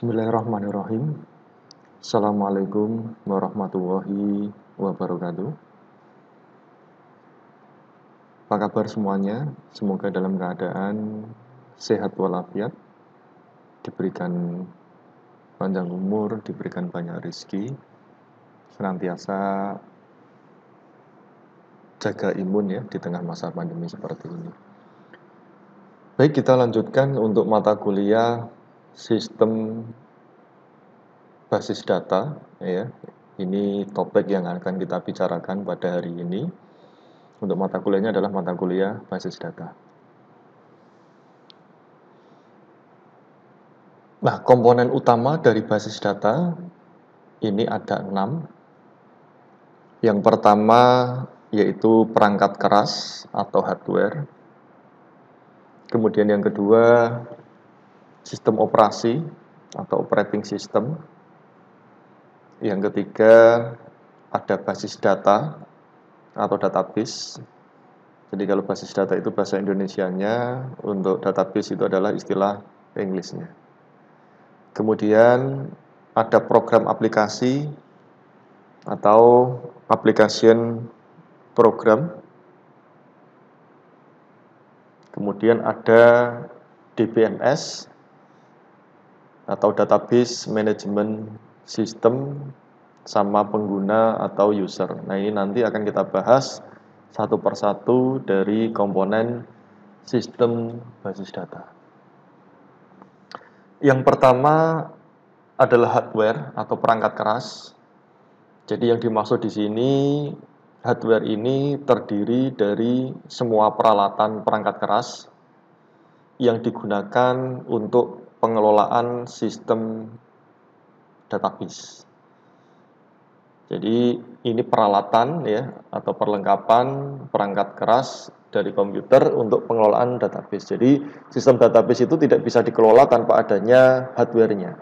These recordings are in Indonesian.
Bismillahirrahmanirrahim. Assalamualaikum warahmatullahi wabarakatuh. Apa kabar semuanya? Semoga dalam keadaan sehat walafiat, diberikan panjang umur, diberikan banyak rezeki, senantiasa jaga imun ya di tengah masa pandemi seperti ini. Baik, kita lanjutkan untuk mata kuliah sistem basis data ya. Ini topik yang akan kita bicarakan pada hari ini. Untuk mata kuliahnya adalah mata kuliah basis data. Nah, komponen utama dari basis data ini ada 6. Yang pertama yaitu perangkat keras atau hardware. Kemudian yang kedua sistem operasi atau operating system. Yang ketiga ada basis data atau database. Jadi kalau basis data itu bahasa Indonesianya, untuk database itu adalah istilah Inggrisnya. Kemudian ada program aplikasi atau application program. Kemudian ada DBMS atau database management system, sama pengguna atau user. Nah, ini nanti akan kita bahas satu persatu dari komponen sistem basis data. Yang pertama adalah hardware atau perangkat keras. Jadi yang dimaksud di sini, hardware ini terdiri dari semua peralatan perangkat keras yang digunakan untuk pengelolaan sistem database. Jadi ini peralatan ya atau perlengkapan perangkat keras dari komputer untuk pengelolaan database. Jadi sistem database itu tidak bisa dikelola tanpa adanya hardware-nya.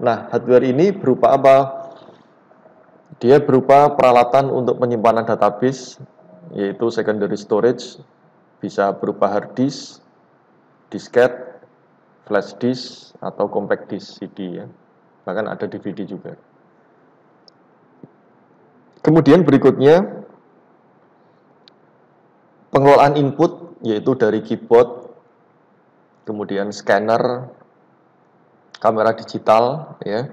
Nah, hardware ini berupa apa? Dia berupa peralatan untuk penyimpanan database, yaitu secondary storage, bisa berupa hard disk, disket, flash disk, atau compact disk CD ya. Bahkan ada DVD juga. Kemudian berikutnya pengelolaan input, yaitu dari keyboard, kemudian scanner, kamera digital, ya,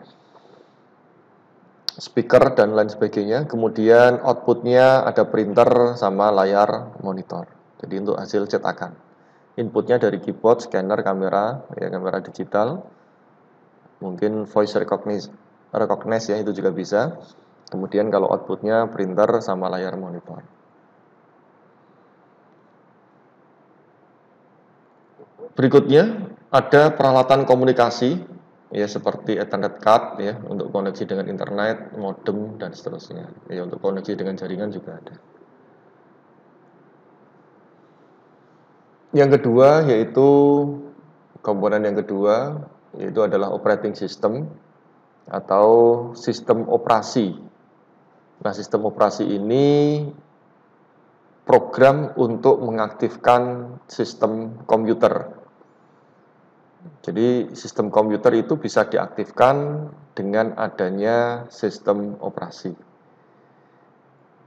speaker dan lain sebagainya. Kemudian outputnya ada printer sama layar monitor. Jadi untuk hasil cetakan. Inputnya dari keyboard, scanner, kamera, ya, kamera digital. Mungkin voice recognize ya, itu juga bisa. Kemudian kalau outputnya printer sama layar monitor. Berikutnya ada peralatan komunikasi ya seperti Ethernet card ya untuk koneksi dengan internet, modem dan seterusnya. Ya untuk koneksi dengan jaringan juga ada. Yang kedua yaitu komponen yang kedua yaitu adalah operating system atau sistem operasi. Nah, sistem operasi ini program untuk mengaktifkan sistem komputer. Jadi sistem komputer itu bisa diaktifkan dengan adanya sistem operasi.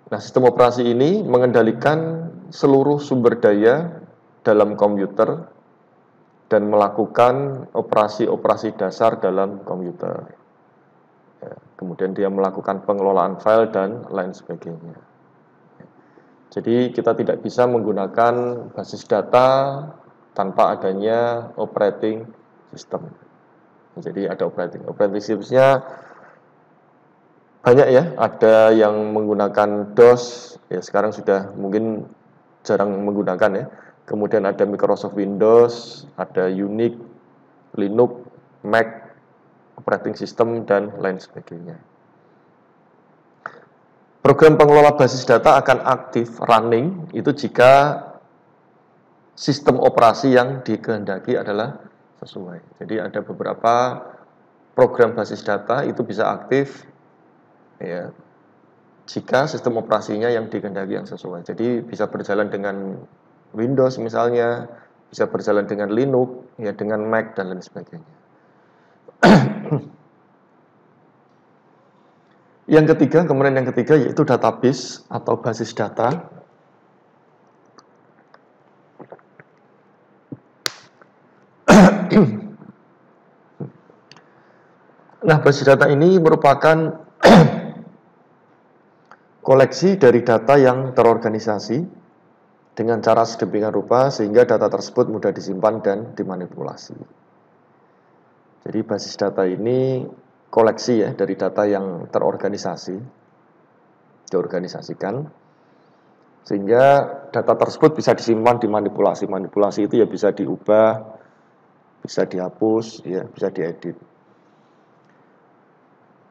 Nah, sistem operasi ini mengendalikan seluruh sumber daya dalam komputer dan melakukan operasi-operasi dasar dalam komputer. Ya, kemudian dia melakukan pengelolaan file dan lain sebagainya. Jadi kita tidak bisa menggunakan basis data tanpa adanya operating system. Jadi ada operating systemnya banyak ya. Ada yang menggunakan DOS, ya sekarang sudah mungkin jarang menggunakan ya. Kemudian ada Microsoft Windows, ada Unix, Linux, Mac, operating system dan lain sebagainya. Program pengelola basis data akan aktif running itu jika sistem operasi yang dikehendaki adalah sesuai. Jadi ada beberapa program basis data itu bisa aktif ya jika sistem operasinya yang dikehendaki yang sesuai. Jadi bisa berjalan dengan Windows misalnya, bisa berjalan dengan Linux, ya dengan Mac dan lain sebagainya. Kemudian yang ketiga yaitu database atau basis data. Nah, basis data ini merupakan koleksi dari data yang terorganisasi dengan cara sedemikian rupa sehingga data tersebut mudah disimpan dan dimanipulasi. Jadi basis data ini koleksi ya dari data yang terorganisasi, diorganisasikan, sehingga data tersebut bisa disimpan, dimanipulasi. Manipulasi itu ya bisa diubah, bisa dihapus, ya bisa diedit.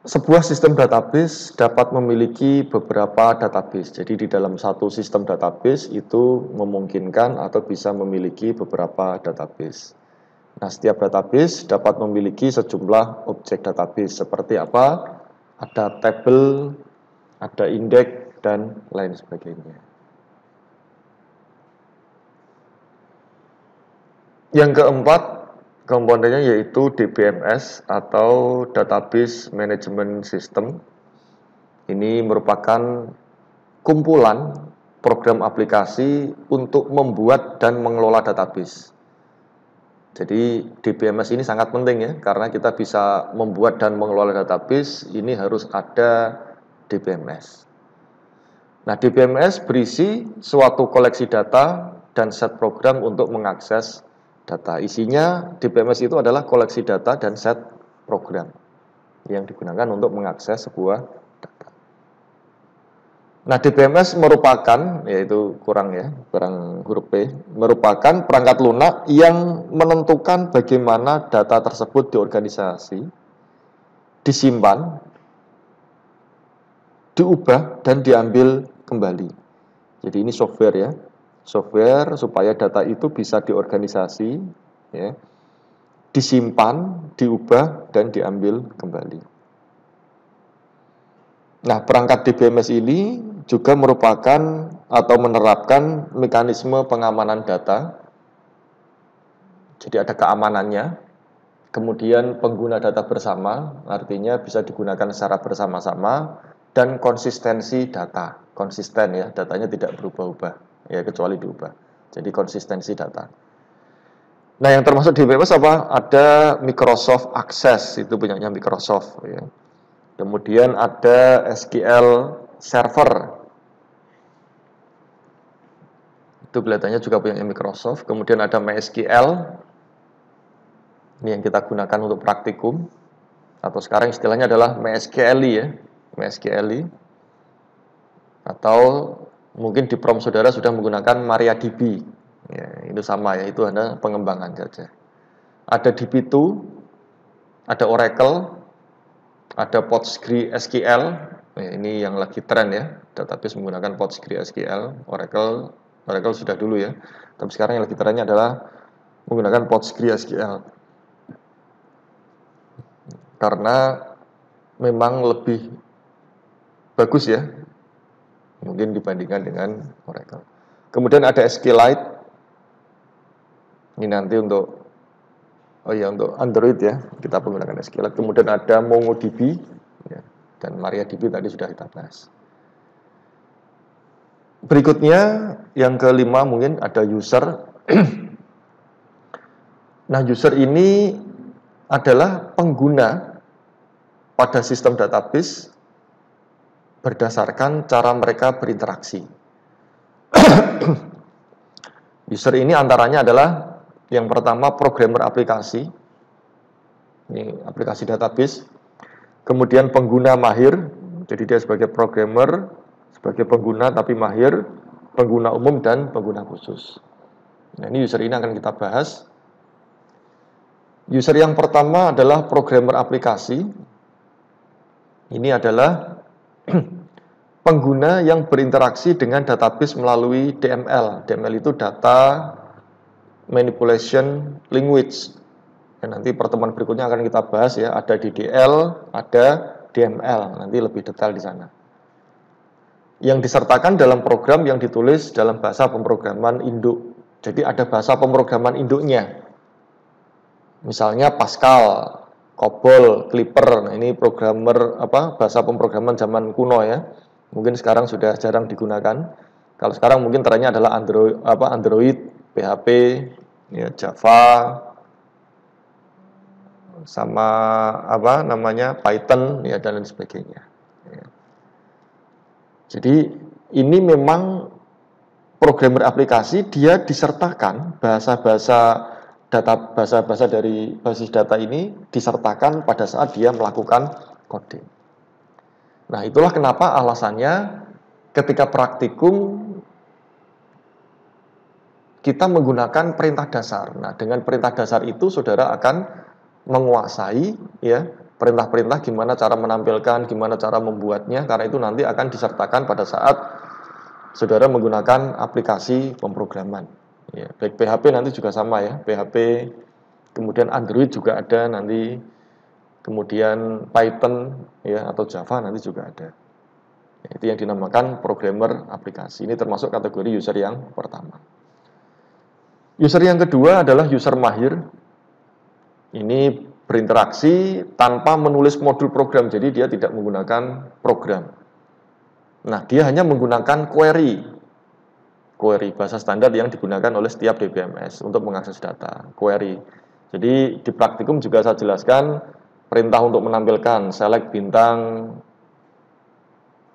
Sebuah sistem database dapat memiliki beberapa database. Jadi di dalam satu sistem database itu memungkinkan atau bisa memiliki beberapa database. Nah, setiap database dapat memiliki sejumlah objek database. Seperti apa? Ada table, ada indeks, dan lain sebagainya. Yang keempat, komponennya yaitu DBMS atau Database Management System. Ini merupakan kumpulan program aplikasi untuk membuat dan mengelola database. Jadi DBMS ini sangat penting ya, karena kita bisa membuat dan mengelola database, ini harus ada DBMS. Nah, DBMS berisi suatu koleksi data dan set program untuk mengakses data. Isinya DBMS itu adalah koleksi data dan set program yang digunakan untuk mengakses sebuah data. Nah, DBMS merupakan, yaitu kurang huruf P, merupakan perangkat lunak yang menentukan bagaimana data tersebut diorganisasi, disimpan, diubah, dan diambil kembali. Jadi ini software ya. Software supaya data itu bisa diorganisasi, ya, disimpan, diubah, dan diambil kembali. Nah, perangkat DBMS ini juga merupakan atau menerapkan mekanisme pengamanan data. Jadi ada keamanannya. Kemudian pengguna data bersama, artinya bisa digunakan secara bersama-sama, dan konsistensi data. Konsisten ya, datanya tidak berubah-ubah. Ya, kecuali diubah. Jadi konsistensi data. Nah, yang termasuk di DBMS apa? Ada Microsoft Access, itu punyanya Microsoft ya. Kemudian ada SQL Server. Itu kelihatannya juga punyanya Microsoft. Kemudian ada MySQL. Ini yang kita gunakan untuk praktikum. Atau sekarang istilahnya adalah MySQL ya. MySQL. Atau mungkin di prom saudara sudah menggunakan MariaDB. Ya, itu sama ya, itu ada pengembangan saja. Ada DB2, ada Oracle, ada PostgreSQL. Ya, ini yang lagi tren ya, database menggunakan PostgreSQL. Oracle sudah dulu ya. Tapi sekarang yang lagi trennya adalah menggunakan PostgreSQL. Karena memang lebih bagus ya, mungkin dibandingkan dengan Oracle. Kemudian ada SQLite. Ini nanti untuk Android ya, kita menggunakan SQLite. Kemudian ada MongoDB ya, dan MariaDB tadi sudah kita bahas. Berikutnya yang kelima mungkin ada user. Nah, user ini adalah pengguna pada sistem database berdasarkan cara mereka berinteraksi. User ini antaranya adalah yang pertama programmer aplikasi, ini aplikasi database. Kemudian pengguna mahir, jadi dia sebagai programmer, sebagai pengguna tapi mahir, pengguna umum dan pengguna khusus. Nah, ini user ini akan kita bahas. User yang pertama adalah programmer aplikasi. Ini adalah pengguna yang berinteraksi dengan database melalui DML. DML itu Data Manipulation Language. Dan nanti pertemuan berikutnya akan kita bahas ya, ada DDL, ada DML. Nanti lebih detail di sana. Yang disertakan dalam program yang ditulis dalam bahasa pemrograman induk. Jadi ada bahasa pemrograman induknya. Misalnya Pascal. COBOL, Clipper. Nah, ini programmer bahasa pemrograman zaman kuno ya. Mungkin sekarang sudah jarang digunakan. Kalau sekarang mungkin trennya adalah Android, PHP, ya, Java, sama Python ya dan lain sebagainya. Ya. Jadi ini memang programmer aplikasi, dia disertakan bahasa-bahasa dari basis data ini disertakan pada saat dia melakukan coding. Nah, itulah kenapa alasannya ketika praktikum kita menggunakan perintah dasar. Nah, dengan perintah dasar itu saudara akan menguasai ya perintah-perintah, gimana cara menampilkan, gimana cara membuatnya, karena itu nanti akan disertakan pada saat saudara menggunakan aplikasi pemrograman. Ya, baik PHP nanti juga sama ya, PHP, kemudian Android juga ada nanti, kemudian Python ya atau Java nanti juga ada. Ya, itu yang dinamakan programmer aplikasi. Ini termasuk kategori user yang pertama. User yang kedua adalah user mahir. Ini berinteraksi tanpa menulis modul program, jadi dia tidak menggunakan program. Nah, dia hanya menggunakan query bahasa standar yang digunakan oleh setiap DBMS untuk mengakses data, query. Jadi di praktikum juga saya jelaskan perintah untuk menampilkan select bintang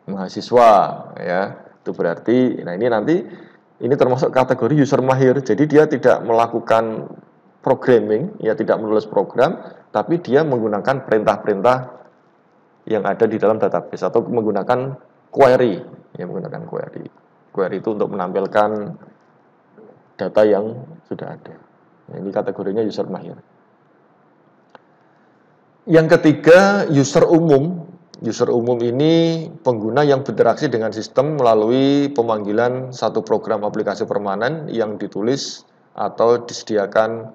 mahasiswa ya. Itu berarti ini termasuk kategori user mahir. Jadi dia tidak melakukan programming, ya tidak menulis program, tapi dia menggunakan perintah-perintah yang ada di dalam database atau menggunakan query, ya menggunakan query. Query itu untuk menampilkan data yang sudah ada. Ini kategorinya user mahir. Yang ketiga, user umum. User umum ini pengguna yang berinteraksi dengan sistem melalui pemanggilan satu program aplikasi permanen yang ditulis atau disediakan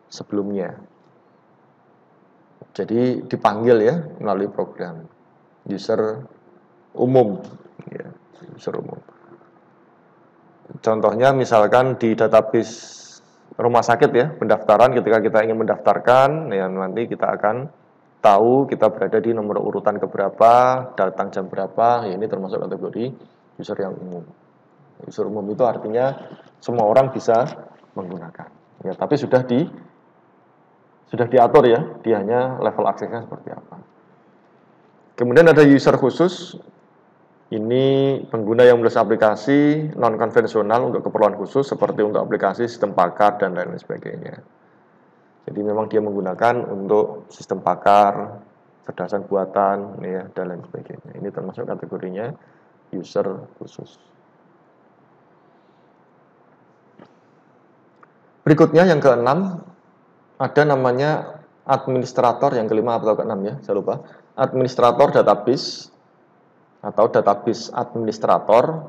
sebelumnya. Jadi dipanggil ya melalui program. User umum. Ya, user umum. Contohnya misalkan di database rumah sakit ya, pendaftaran ketika kita ingin mendaftarkan, ya nanti kita akan tahu kita berada di nomor urutan keberapa, datang jam berapa, ya ini termasuk kategori user yang umum. User umum itu artinya semua orang bisa menggunakan. Ya, tapi sudah diatur ya, dia hanya level aksesnya seperti apa. Kemudian ada user khusus. Ini pengguna yang menulis aplikasi non-konvensional untuk keperluan khusus seperti untuk aplikasi sistem pakar dan lain sebagainya. Jadi memang dia menggunakan untuk sistem pakar, cerdasan buatan, ya, dan lain sebagainya. Ini termasuk kategorinya user khusus. Berikutnya yang keenam, ada namanya administrator, yang kelima atau keenam ya, saya lupa. Administrator database atau database administrator.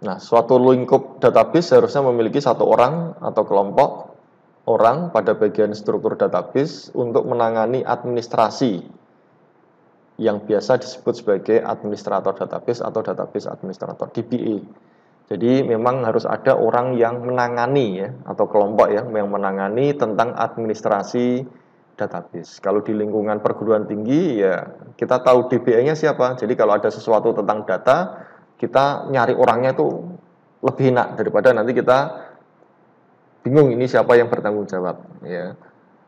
Nah, suatu lingkup database harusnya memiliki satu orang atau kelompok orang pada bagian struktur database untuk menangani administrasi yang biasa disebut sebagai administrator database atau database administrator, DBA. Jadi memang harus ada orang yang menangani ya atau kelompok ya yang menangani tentang administrasi database. Kalau di lingkungan perguruan tinggi ya kita tahu DBA-nya siapa. Jadi kalau ada sesuatu tentang data, kita nyari orangnya itu lebih enak daripada nanti kita bingung ini siapa yang bertanggung jawab ya.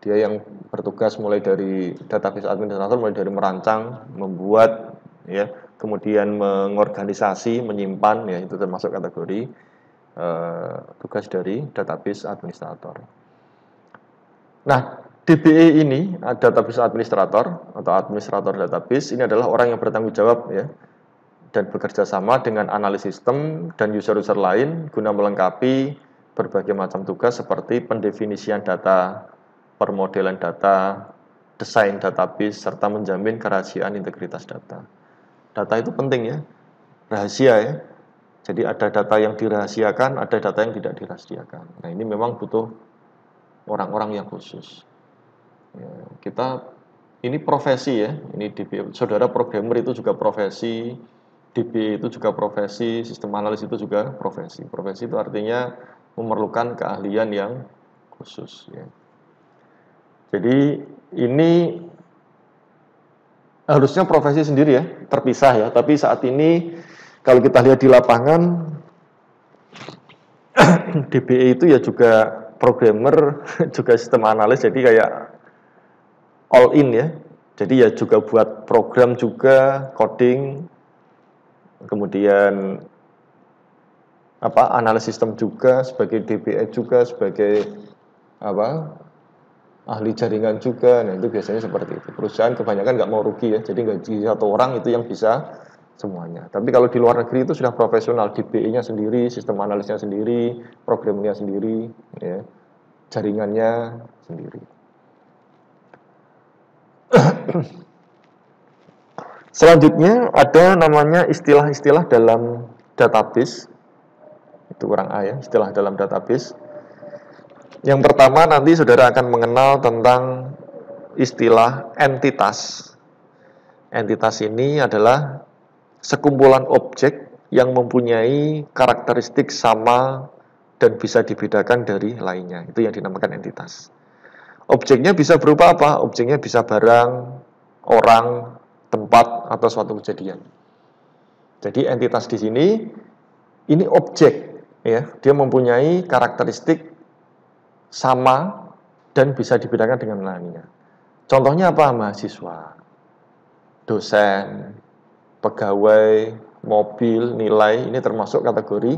Dia yang bertugas mulai dari database administrator, mulai dari merancang, membuat ya, kemudian mengorganisasi, menyimpan ya, itu termasuk kategori tugas dari database administrator. Nah, DBA ini, database administrator atau administrator database, ini adalah orang yang bertanggung jawab ya dan bekerja sama dengan analis sistem dan user-user lain guna melengkapi berbagai macam tugas seperti pendefinisian data, permodelan data, desain database, serta menjamin kerahasiaan integritas data. Data itu penting ya, rahasia ya. Jadi ada data yang dirahasiakan, ada data yang tidak dirahasiakan. Nah ini memang butuh orang-orang yang khusus. Ya, ini profesi ya, ini DBA. Saudara programmer itu juga profesi, DBA itu juga profesi, sistem analis itu juga profesi. Profesi itu artinya memerlukan keahlian yang khusus ya. Jadi ini harusnya profesi sendiri ya, terpisah ya. Tapi saat ini kalau kita lihat di lapangan, DBE itu ya juga programmer, juga sistem analis, jadi kayak all in ya. Jadi ya juga buat program juga, coding, kemudian analis sistem juga, sebagai DBE juga, sebagai ahli jaringan juga. Nah itu biasanya seperti itu. Perusahaan kebanyakan nggak mau rugi ya, jadi gaji satu orang itu yang bisa semuanya. Tapi kalau di luar negeri itu sudah profesional, DBE-nya sendiri, sistem analisnya sendiri, programnya sendiri, ya, jaringannya sendiri. Selanjutnya ada namanya istilah-istilah dalam database. Itu kurang A ya, istilah dalam database. Yang pertama nanti saudara akan mengenal tentang istilah entitas. Entitas ini adalah sekumpulan objek yang mempunyai karakteristik sama dan bisa dibedakan dari lainnya. Itu yang dinamakan entitas. Objeknya bisa berupa apa? Objeknya bisa barang, orang, tempat, atau suatu kejadian. Jadi entitas di sini ini objek, ya, dia mempunyai karakteristik sama dan bisa dibedakan dengan lainnya. Contohnya apa? Mahasiswa, dosen, pegawai, mobil, nilai, ini termasuk kategori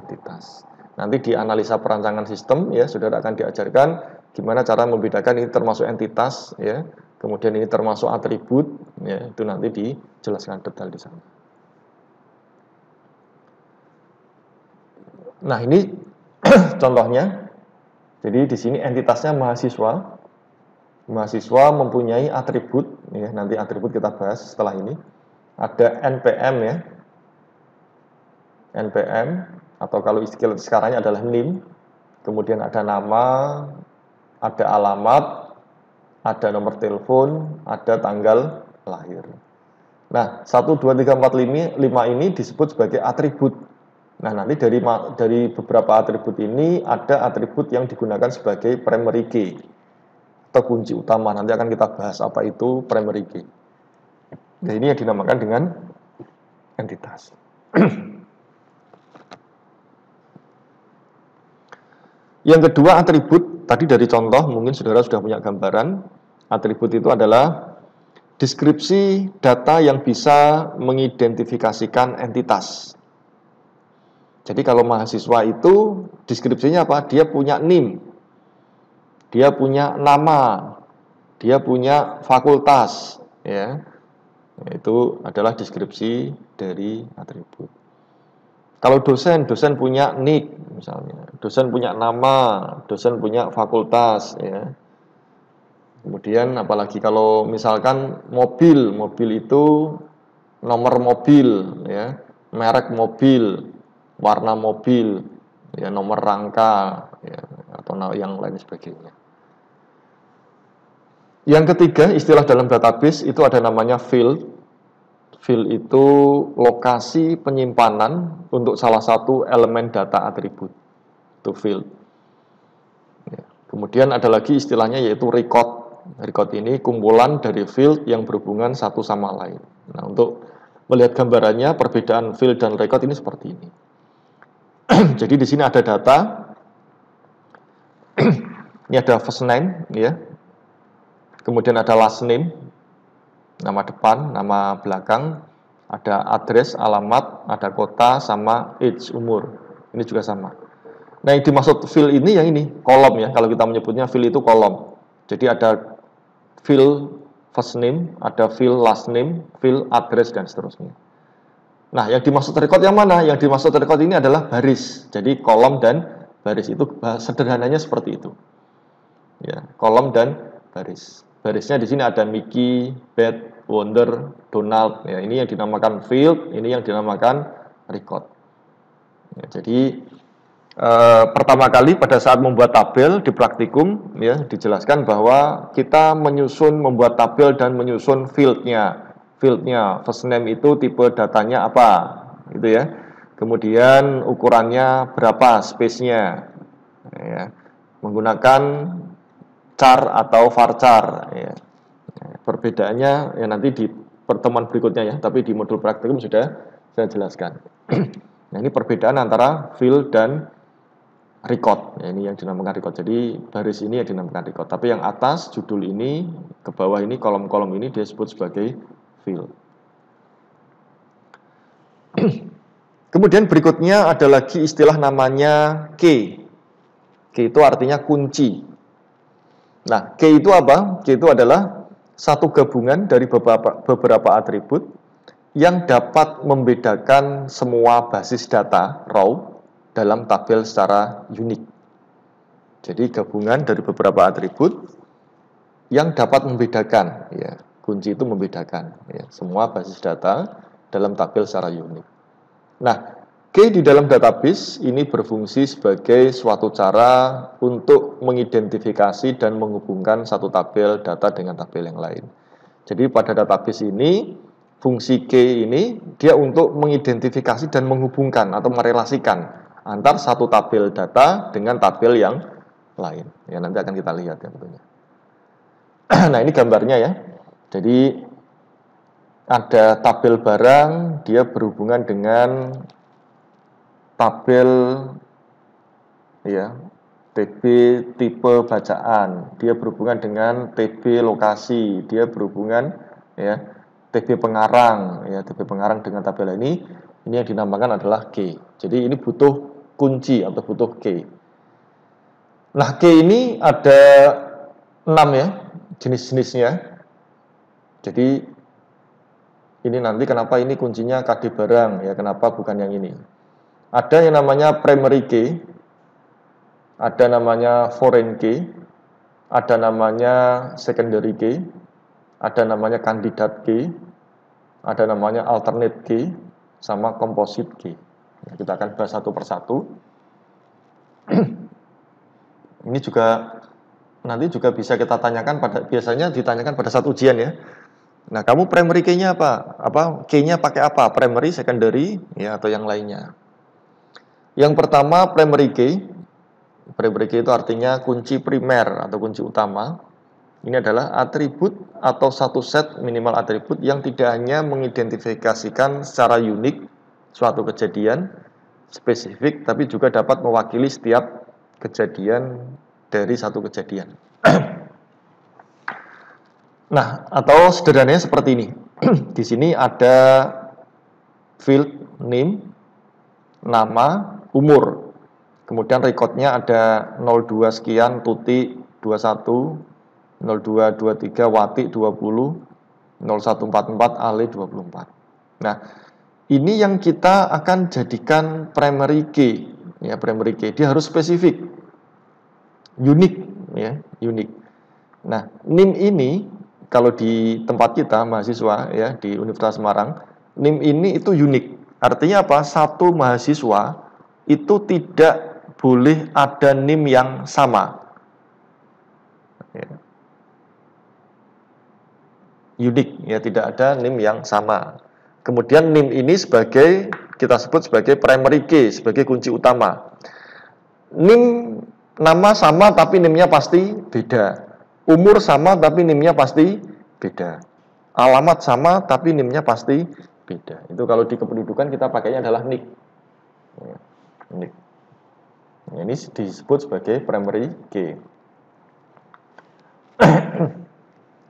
entitas. Nanti di analisa perancangan sistem ya, saudara akan diajarkan gimana cara membedakan ini termasuk entitas ya, kemudian ini termasuk atribut ya, itu nanti dijelaskan detail di sana. Nah, ini contohnya. Jadi di sini entitasnya mahasiswa. Mahasiswa mempunyai atribut ya, nanti atribut kita bahas setelah ini. Ada NPM ya. NPM atau kalau istilah sekarangnya adalah NIM. Kemudian ada nama, ada alamat, ada nomor telepon, ada tanggal lahir. Nah, 1, 2, 3, 4, 5 ini disebut sebagai atribut. Nah, nanti dari beberapa atribut ini ada atribut yang digunakan sebagai primary key atau kunci utama. Nanti akan kita bahas apa itu primary key. Nah, ini yang dinamakan dengan entitas. Yang kedua atribut, tadi dari contoh mungkin saudara sudah punya gambaran. Atribut itu adalah deskripsi data yang bisa mengidentifikasikan entitas. Jadi kalau mahasiswa itu deskripsinya apa? Dia punya NIM, dia punya nama, dia punya fakultas, ya. Itu adalah deskripsi dari atribut. Kalau dosen punya NIK misalnya, dosen punya nama, dosen punya fakultas, ya. Kemudian apalagi kalau misalkan mobil itu nomor mobil, ya, merek mobil, warna mobil, ya, nomor rangka, ya, atau yang lain sebagainya. Yang ketiga, istilah dalam database itu ada namanya field. Field itu lokasi penyimpanan untuk salah satu elemen data atribut. Itu field. Ya. Kemudian ada lagi istilahnya yaitu record. Record ini kumpulan dari field yang berhubungan satu sama lain. Nah, untuk melihat gambarannya, perbedaan field dan record ini seperti ini. Jadi di sini ada data. Ini ada first name, ya. Kemudian ada last name, nama depan, nama belakang, ada address, alamat, ada kota, sama age, umur. Ini juga sama. Nah, yang dimaksud field ini yang ini, kolom ya. Kalau kita menyebutnya field itu kolom. Jadi ada field first name, ada field last name, field address, dan seterusnya. Nah, yang dimaksud record yang mana? Yang dimaksud record ini adalah baris. Jadi kolom dan baris itu sederhananya seperti itu. Ya, kolom dan baris. Barisnya di sini ada Mickey, Beth, Wonder, Donald. Ya, ini yang dinamakan field, ini yang dinamakan record. Ya, jadi pertama kali pada saat membuat tabel di praktikum, ya, dijelaskan bahwa kita membuat tabel dan menyusun fieldnya. Fieldnya first name itu tipe datanya apa, gitu ya. Kemudian ukurannya berapa, space-nya, ya. Menggunakan char atau varchar. Ya. Perbedaannya ya nanti di pertemuan berikutnya ya, tapi di modul praktikum sudah saya jelaskan. Nah, ini perbedaan antara fill dan record. Ya, ini yang dinamakan record. Jadi baris ini yang dinamakan record. Tapi yang atas judul ini, ke bawah ini kolom-kolom ini dia sebut sebagai fill. Kemudian berikutnya ada lagi istilah namanya key. Key itu artinya kunci. Nah, key itu apa? Key itu adalah satu gabungan dari beberapa atribut yang dapat membedakan semua basis data raw dalam tabel secara unik. Jadi gabungan dari beberapa atribut yang dapat membedakan, ya, kunci itu membedakan ya, semua basis data dalam tabel secara unik. Nah, key di dalam database ini berfungsi sebagai suatu cara untuk mengidentifikasi dan menghubungkan satu tabel data dengan tabel yang lain. Jadi pada database ini, fungsi key ini dia untuk mengidentifikasi dan menghubungkan atau merelasikan antar satu tabel data dengan tabel yang lain. Ya, nanti akan kita lihat ya tentunya. Nah, ini gambarnya ya. Jadi ada tabel barang, dia berhubungan dengan tabel ya, TB tipe bacaan, dia berhubungan dengan TB lokasi, dia berhubungan ya, TB pengarang ya, TB pengarang dengan tabel ini yang dinamakan adalah key. Jadi ini butuh kunci atau butuh key. Nah, key ini ada 6 ya jenis-jenisnya. Jadi ini nanti kenapa ini kuncinya KD barang ya, kenapa bukan yang ini. Ada yang namanya primary key, ada namanya foreign key, ada namanya secondary key, ada namanya candidate key, ada namanya alternate key, sama composite key. Ya, kita akan bahas satu persatu. Ini juga nanti juga bisa kita tanyakan biasanya ditanyakan pada saat ujian ya. Nah, kamu primary key-nya apa? Key-nya pakai apa? Primary, secondary, ya atau yang lainnya. Yang pertama primary key. Primary key itu artinya kunci primer atau kunci utama. Ini adalah atribut atau satu set minimal atribut yang tidak hanya mengidentifikasikan secara unik suatu kejadian spesifik, tapi juga dapat mewakili setiap kejadian dari satu kejadian. Nah, atau sederhananya seperti ini. Di sini ada field name, nama, umur. Kemudian recordnya ada 02 sekian, tuti 21, 0223, wati 20, 0144, ale 24. Nah, ini yang kita akan jadikan primary key. Ya, primary key. Dia harus spesifik. Unik, ya, unik. Nah, NIM ini kalau di tempat kita mahasiswa ya di Universitas Semarang, NIM ini itu unik. Artinya apa? Satu mahasiswa itu tidak boleh ada NIM yang sama. Ya. Unik ya, tidak ada NIM yang sama. Kemudian NIM ini kita sebut sebagai primary key, sebagai kunci utama. NIM nama sama tapi NIM-nya pasti beda. Umur sama tapi NIM-nya pasti beda. Alamat sama tapi NIM-nya pasti beda. Itu kalau di kependudukan kita pakainya adalah NIK. Ya, NIK. Ya, ini disebut sebagai primary key.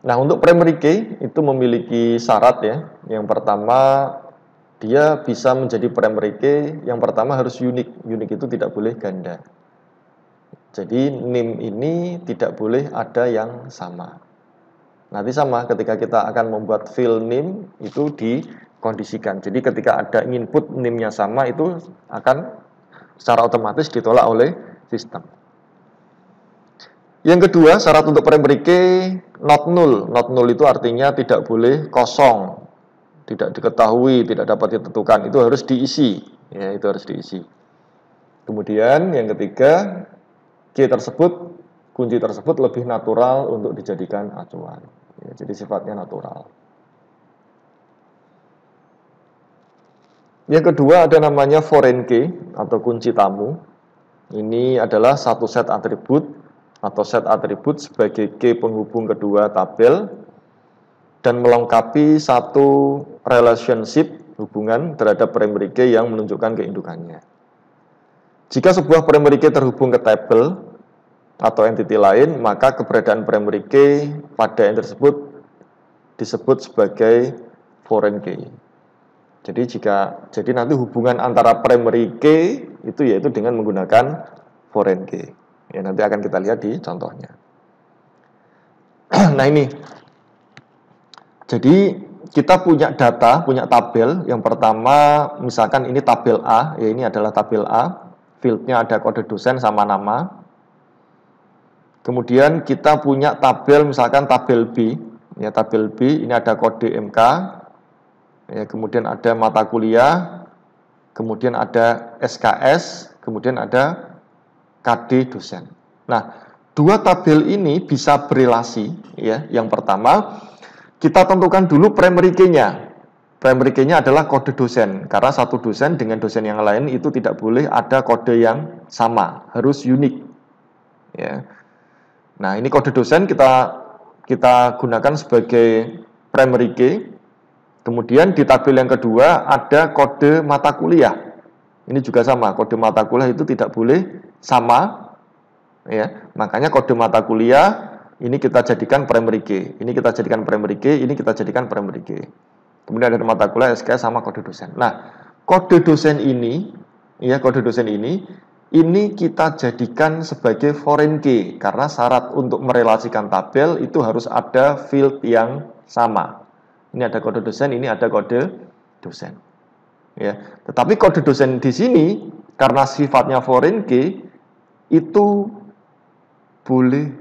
Nah, untuk primary key itu memiliki syarat ya. Yang pertama, dia bisa menjadi primary key. Yang pertama harus unik. Unik itu tidak boleh ganda. Jadi NIM ini tidak boleh ada yang sama. Nanti sama ketika kita akan membuat field NIM itu dikondisikan. Jadi ketika ada input NIM-nya sama itu akan secara otomatis ditolak oleh sistem. Yang kedua, syarat untuk primary key not null. Not null itu artinya tidak boleh kosong, tidak diketahui, tidak dapat ditentukan. Itu harus diisi. Ya, itu harus diisi. Kemudian yang ketiga, kunci tersebut lebih natural untuk dijadikan acuan. Ya, jadi sifatnya natural. Yang kedua ada namanya foreign key atau kunci tamu. Ini adalah satu set atribut atau set atribut sebagai key penghubung kedua tabel dan melengkapi satu relationship hubungan terhadap primary key yang menunjukkan keindukannya. Jika sebuah primary key terhubung ke tabel atau entity lain, maka keberadaan primary key pada entity tersebut disebut sebagai foreign key. Jadi nanti hubungan antara primary key itu yaitu dengan menggunakan foreign key. Ya, nanti akan kita lihat di contohnya. Nah ini, jadi kita punya data, punya tabel. Yang pertama, misalkan ini tabel A, ya ini adalah tabel A. Fieldnya ada kode dosen sama nama. Kemudian kita punya tabel, misalkan tabel B. Ya, tabel B ini ada kode MK. Ya, kemudian ada mata kuliah. Kemudian ada SKS. Kemudian ada KD dosen. Nah, dua tabel ini bisa berelasi. Ya, yang pertama, kita tentukan dulu primary key-nya. Primary key-nya adalah kode dosen. Karena satu dosen dengan dosen yang lain itu tidak boleh ada kode yang sama, harus unik. Ya. Nah, ini kode dosen kita gunakan sebagai primary key. Kemudian di tabel yang kedua ada kode mata kuliah. Ini juga sama, kode mata kuliah itu tidak boleh sama. Ya, makanya kode mata kuliah ini kita jadikan primary key. Ini kita jadikan primary key, ini kita jadikan primary key. Kemudian ada mata kuliah, SKS sama kode dosen. Nah, kode dosen ini, ya kode dosen ini kita jadikan sebagai foreign key karena syarat untuk merelasikan tabel itu harus ada field yang sama. Ini ada kode dosen, ini ada kode dosen. Ya, tetapi kode dosen di sini karena sifatnya foreign key itu boleh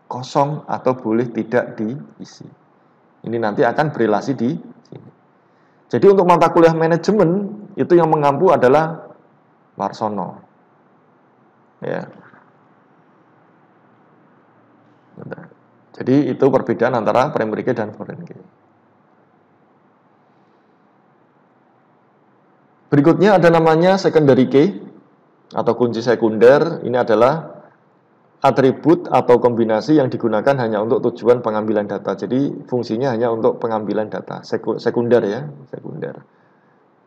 kosong atau boleh tidak diisi. Ini nanti akan berelasi di sini. Jadi untuk mata kuliah manajemen itu yang mengampu adalah Warsono. Ya. Jadi itu perbedaan antara primary key dan foreign key. Berikutnya ada namanya secondary key atau kunci sekunder. Ini adalah atribut atau kombinasi yang digunakan hanya untuk tujuan pengambilan data. Jadi fungsinya hanya untuk pengambilan data. Sekunder ya, sekunder.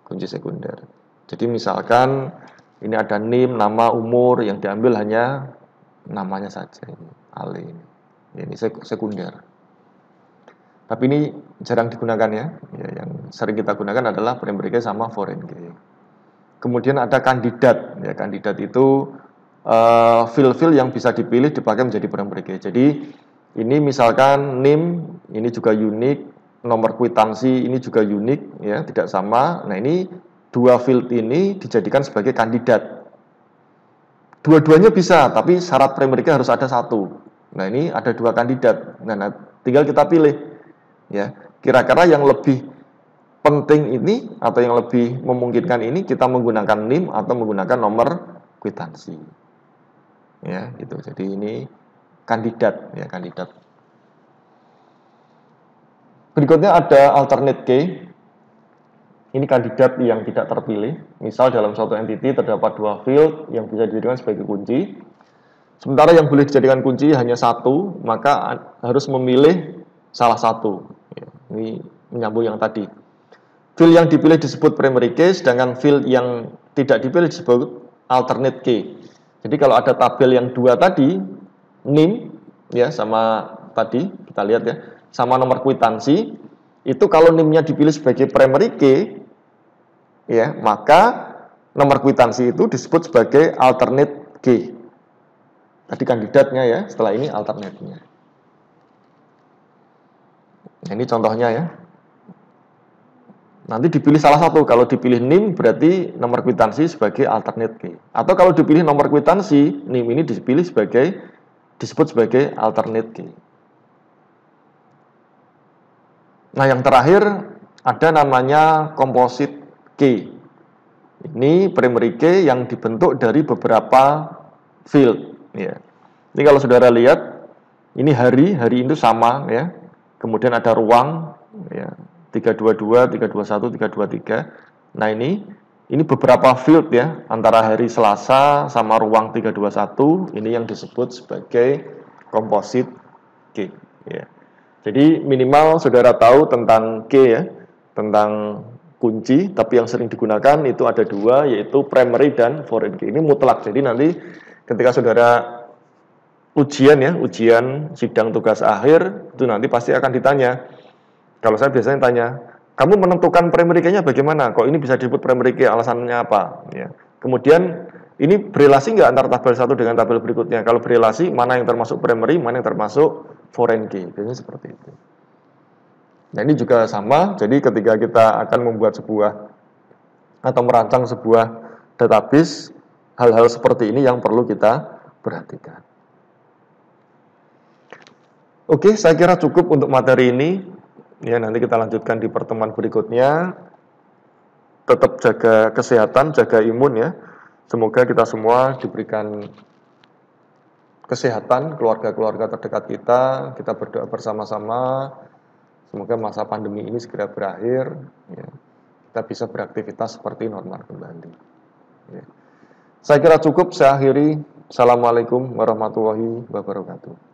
Kunci sekunder. Jadi misalkan ini ada NIM, nama, umur, yang diambil hanya namanya saja. Ini Ale ini sekunder. Tapi ini jarang digunakan ya. Yang sering kita gunakan adalah primary key sama foreign key. Kemudian ada kandidat. Ya, kandidat itu field-field yang bisa dipilih dipakai menjadi primary key. Jadi ini misalkan NIM, ini juga unik, nomor kwitansi ini juga unik, ya tidak sama. Nah ini dua field ini dijadikan sebagai kandidat. Dua-duanya bisa, tapi syarat primary key harus ada satu. Nah ini ada dua kandidat. Nah tinggal kita pilih. Ya, kira-kira yang lebih penting ini atau yang lebih memungkinkan ini kita menggunakan NIM atau menggunakan nomor kwitansi. Ya, gitu. Jadi ini kandidat, ya kandidat. Berikutnya ada alternate key. Ini kandidat yang tidak terpilih. Misal dalam suatu entity terdapat dua field yang bisa dijadikan sebagai kunci. Sementara yang boleh dijadikan kunci hanya satu, maka harus memilih salah satu. Ya, ini menyambung yang tadi. Field yang dipilih disebut primary key, sedangkan field yang tidak dipilih disebut alternate key. Jadi kalau ada tabel yang dua tadi, NIM ya sama tadi kita lihat ya, sama nomor kwitansi, itu kalau NIM-nya dipilih sebagai primary key, ya maka nomor kwitansi itu disebut sebagai alternate key. Tadi kandidatnya ya, setelah ini alternate-nya. Nah, ini contohnya ya. Nanti dipilih salah satu. Kalau dipilih NIM berarti nomor kwitansi sebagai alternate key. Atau kalau dipilih nomor kwitansi, NIM ini disebut sebagai alternate key. Nah, yang terakhir ada namanya composite key. Ini primary key yang dibentuk dari beberapa field. Ya. Ini kalau saudara lihat, ini hari itu sama ya. Kemudian ada ruang ya. 322, 321, 323. Nah Ini beberapa field ya, antara hari Selasa sama ruang 321, ini yang disebut sebagai composite key. Ya. Jadi minimal saudara tahu tentang key ya, tentang kunci, tapi yang sering digunakan itu ada dua, yaitu primary dan foreign key. Ini mutlak, jadi nanti ketika saudara ujian ya, ujian sidang tugas akhir, itu nanti pasti akan ditanya. Kalau saya biasanya tanya, kamu menentukan primary key-nya bagaimana? Kok ini bisa disebut primary key, alasannya apa? Ya. Kemudian, ini berelasi nggak antara tabel satu dengan tabel berikutnya? Kalau berelasi, mana yang termasuk primary, mana yang termasuk foreign key? Biasanya seperti itu. Nah, ini juga sama, jadi ketika kita akan membuat sebuah atau merancang sebuah database, hal-hal seperti ini yang perlu kita perhatikan. Oke, saya kira cukup untuk materi ini. Ya, nanti kita lanjutkan di pertemuan berikutnya. Tetap jaga kesehatan, jaga imun ya. Semoga kita semua diberikan kesehatan, keluarga-keluarga terdekat kita. Kita berdoa bersama-sama. Semoga masa pandemi ini segera berakhir. Ya. Kita bisa beraktivitas seperti normal kembali. Ya. Saya kira cukup, saya akhiri. Assalamualaikum warahmatullahi wabarakatuh.